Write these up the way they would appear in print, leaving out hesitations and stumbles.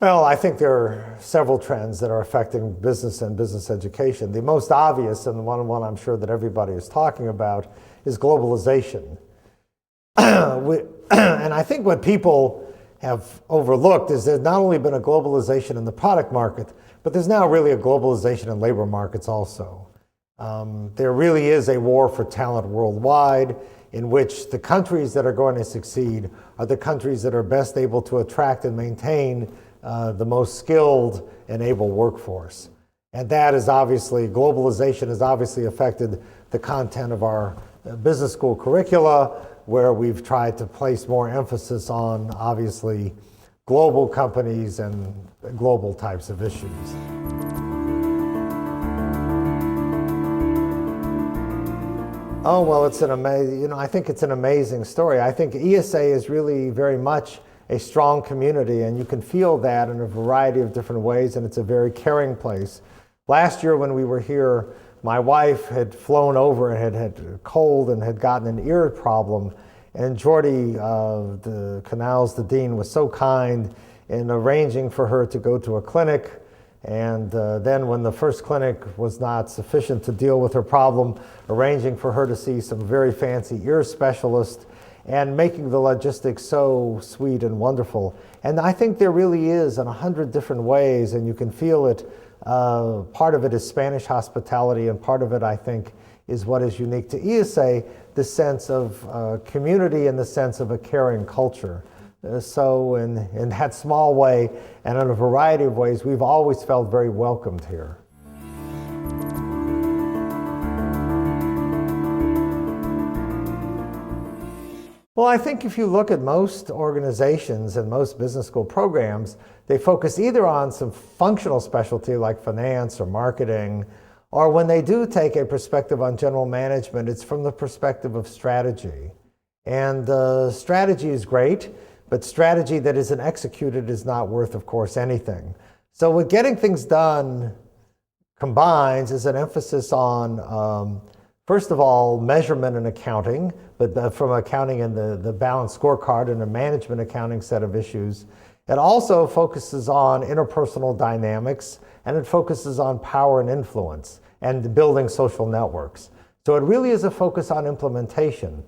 Well, I think there are several trends that are affecting business and business education. The most obvious, and the one I'm sure that everybody is talking about, is globalization. And I think what people have overlooked is there's not only been a globalization in the product market, but there's now really a globalization in labor markets also. There really is a war for talent worldwide, in which the countries that are going to succeed are the countries that are best able to attract and maintain the most skilled and able workforce. And that is obviously, globalization has obviously affected the content of our business school curricula, where we've tried to place more emphasis on, obviously, global companies and global types of issues. Oh, well, it's an amazing, I think it's an amazing story. I think IESE is really very much a strong community, and you can feel that in a variety of different ways, and it's a very caring place. Last year when we were here, my wife had flown over and had a cold and had gotten an ear problem, and Jordy, the Canals, the dean, was so kind in arranging for her to go to a clinic. And then when the first clinic was not sufficient to deal with her problem, arranging for her to see some very fancy ear specialist and making the logistics so sweet and wonderful. And I think there really is in 100 different ways, and you can feel it. Part of it is Spanish hospitality, and part of it, I think, is what is unique to IESE, the sense of community and the sense of a caring culture. So in that small way, and in a variety of ways, we've always felt very welcomed here. Well, I think if you look at most organizations and most business school programs, they focus either on some functional specialty like finance or marketing, or when they do take a perspective on general management, it's from the perspective of strategy. And strategy is great, but strategy that isn't executed is not worth, of course, anything. So what getting things done combines is an emphasis on, first of all, measurement and accounting, but from accounting and the balanced scorecard and a management accounting set of issues. It also focuses on interpersonal dynamics, and it focuses on power and influence and building social networks. So it really is a focus on implementation.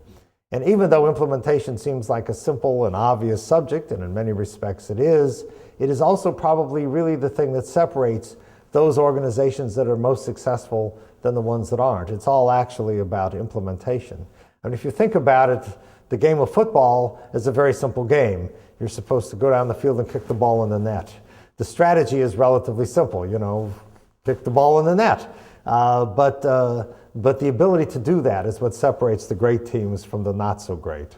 And even though implementation seems like a simple and obvious subject, and in many respects it is also probably really the thing that separates those organizations that are most successful than the ones that aren't. It's all actually about implementation. And if you think about it, the game of football is a very simple game. You're supposed to go down the field and kick the ball in the net. The strategy is relatively simple, kick the ball in the net. But the ability to do that is what separates the great teams from the not so great.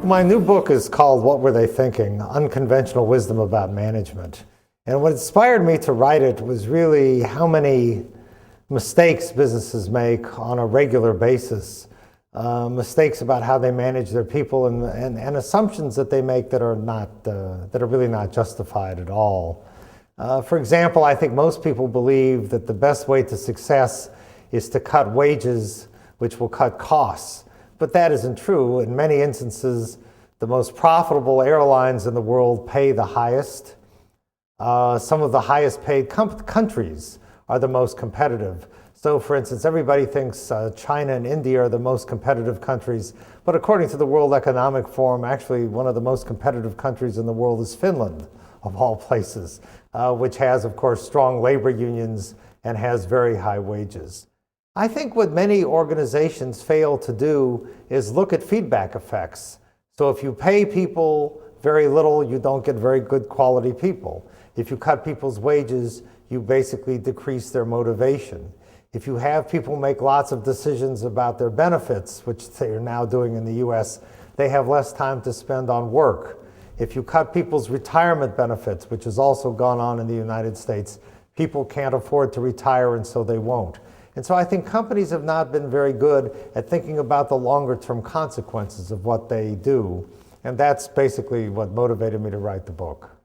My new book is called What Were They Thinking? Unconventional Wisdom About Management. And what inspired me to write it was really how many mistakes businesses make on a regular basis. Mistakes about how they manage their people and assumptions that they make that are really not justified at all. For example, I think most people believe that the best way to success is to cut wages, which will cut costs. But that isn't true. In many instances, the most profitable airlines in the world pay the highest. Some of the highest paid countries are the most competitive. So, for instance, everybody thinks China and India are the most competitive countries, but according to the World Economic Forum, actually one of the most competitive countries in the world is Finland, of all places, which has, of course, strong labor unions and has very high wages. I think what many organizations fail to do is look at feedback effects. So if you pay people very little, you don't get very good quality people. If you cut people's wages, you basically decrease their motivation. If you have people make lots of decisions about their benefits, which they are now doing in the US, they have less time to spend on work. If you cut people's retirement benefits, which has also gone on in the United States, people can't afford to retire and so they won't. And so I think companies have not been very good at thinking about the longer term consequences of what they do. And that's basically what motivated me to write the book.